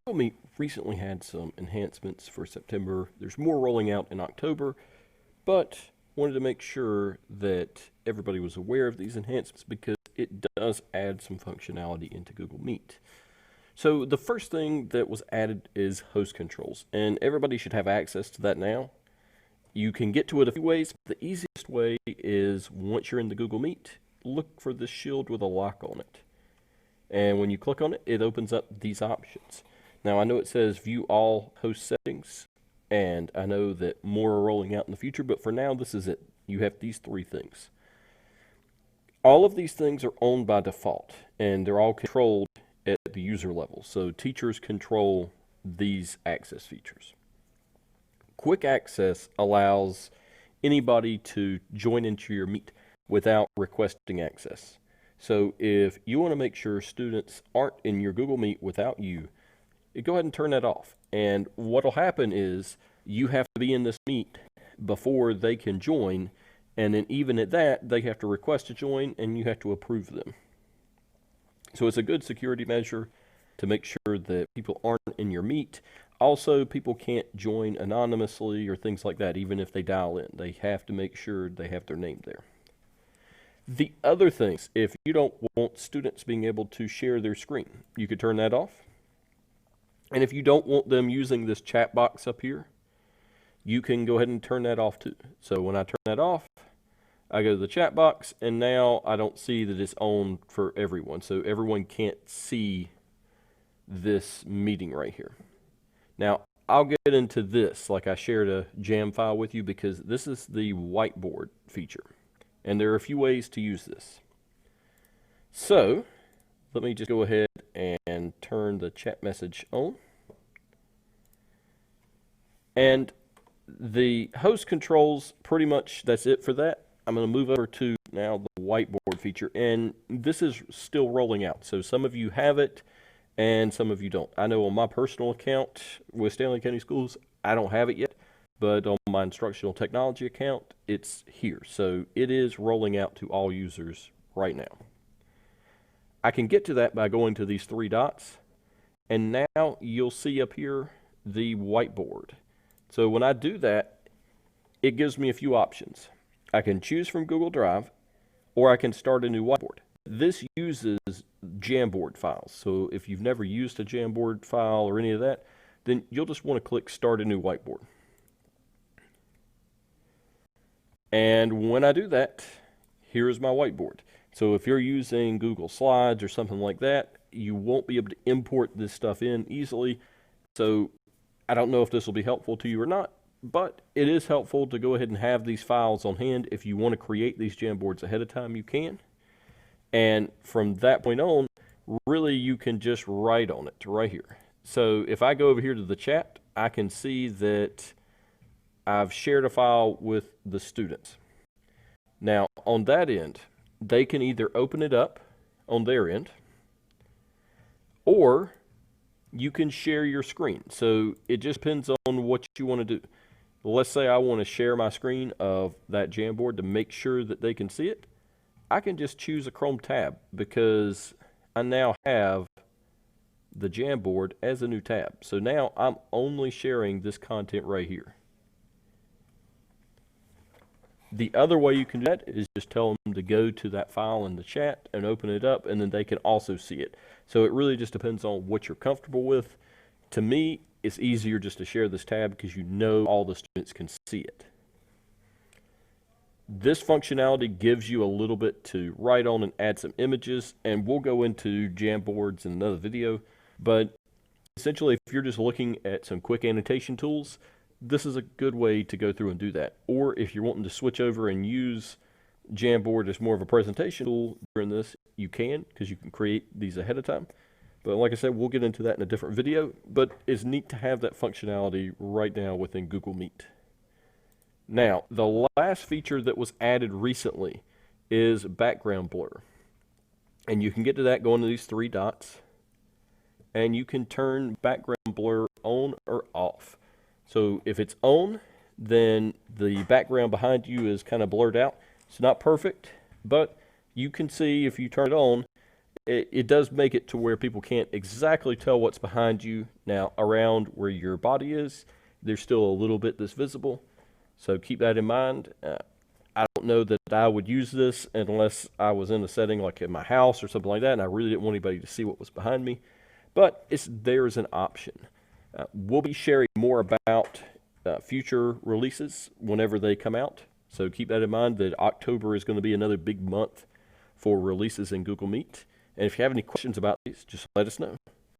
Google Meet recently had some enhancements for September. There's more rolling out in October, but wanted to make sure that everybody was aware of these enhancements because it does add some functionality into Google Meet. So the first thing that was added is host controls, and everybody should have access to that now. You can get to it a few ways. The easiest way is once you're in the Google Meet, look for this shield with a lock on it. And when you click on it, it opens up these options. Now I know it says view all host settings, and I know that more are rolling out in the future, but for now this is it. You have these three things. All of these things are owned by default, and they're all controlled at the user level. So teachers control these access features. Quick access allows anybody to join into your Meet without requesting access. So if you want to make sure students aren't in your Google Meet without you, go ahead and turn that off. And what will happen is you have to be in this Meet before they can join, and then even at that, they have to request to join and you have to approve them. So it's a good security measure to make sure that people aren't in your Meet. Also, people can't join anonymously or things like that, even if they dial in. They have to make sure they have their name there. The other things, if you don't want students being able to share their screen, you could turn that off. And if you don't want them using this chat box up here, you can go ahead and turn that off too. So when I turn that off, I go to the chat box, and now I don't see that it's on for everyone. So everyone can't see this meeting right here. Now, I'll get into this like I shared a jam file with you because this is the Whiteboard feature. And there are a few ways to use this. So, let me just go ahead and turn the chat message on. And the host controls, pretty much that's it for that. I'm going to move over to now the Whiteboard feature. And this is still rolling out. So some of you have it and some of you don't. I know on my personal account with Stanley County Schools, I don't have it yet. But on my instructional technology account, it's here. So it is rolling out to all users right now. I can get to that by going to these three dots. And now you'll see up here the Whiteboard. So when I do that, it gives me a few options. I can choose from Google Drive, or I can start a new whiteboard. This uses Jamboard files. So if you've never used a Jamboard file or any of that, then you'll just want to click Start a New Whiteboard. And when I do that, here's my whiteboard. So if you're using Google Slides or something like that, you won't be able to import this stuff in easily. So I don't know if this will be helpful to you or not, but it is helpful to go ahead and have these files on hand. If you want to create these Jamboards ahead of time, you can. And from that point on, really you can just write on it right here. So if I go over here to the chat, I can see that I've shared a file with the students. Now, on that end, they can either open it up on their end, or you can share your screen. So it just depends on what you want to do. Let's say I want to share my screen of that Jamboard to make sure that they can see it. I can just choose a Chrome tab because I now have the Jamboard as a new tab. So now I'm only sharing this content right here. The other way you can do that is just tell them to go to that file in the chat and open it up, and then they can also see it. So it really just depends on what you're comfortable with. To me, it's easier just to share this tab because you know all the students can see it. This functionality gives you a little bit to write on and add some images, and we'll go into Jamboards in another video. But essentially, if you're just looking at some quick annotation tools, this is a good way to go through and do that. Or if you're wanting to switch over and use Jamboard as more of a presentation tool during this, you can, because you can create these ahead of time. But like I said, we'll get into that in a different video. But it's neat to have that functionality right now within Google Meet. Now, the last feature that was added recently is background blur. And you can get to that going to these three dots. And you can turn background blur on or off. So if it's on, then the background behind you is kind of blurred out. It's not perfect, but you can see if you turn it on, it does make it to where people can't exactly tell what's behind you. Now, around where your body is, there's still a little bit that's visible, so keep that in mind. I don't know that I would use this unless I was in a setting like in my house or something like that, and I really didn't want anybody to see what was behind me. But it's there as an option. We'll be sharing more about future releases whenever they come out. So keep that in mind that October is going to be another big month for releases in Google Meet. And if you have any questions about these, just let us know.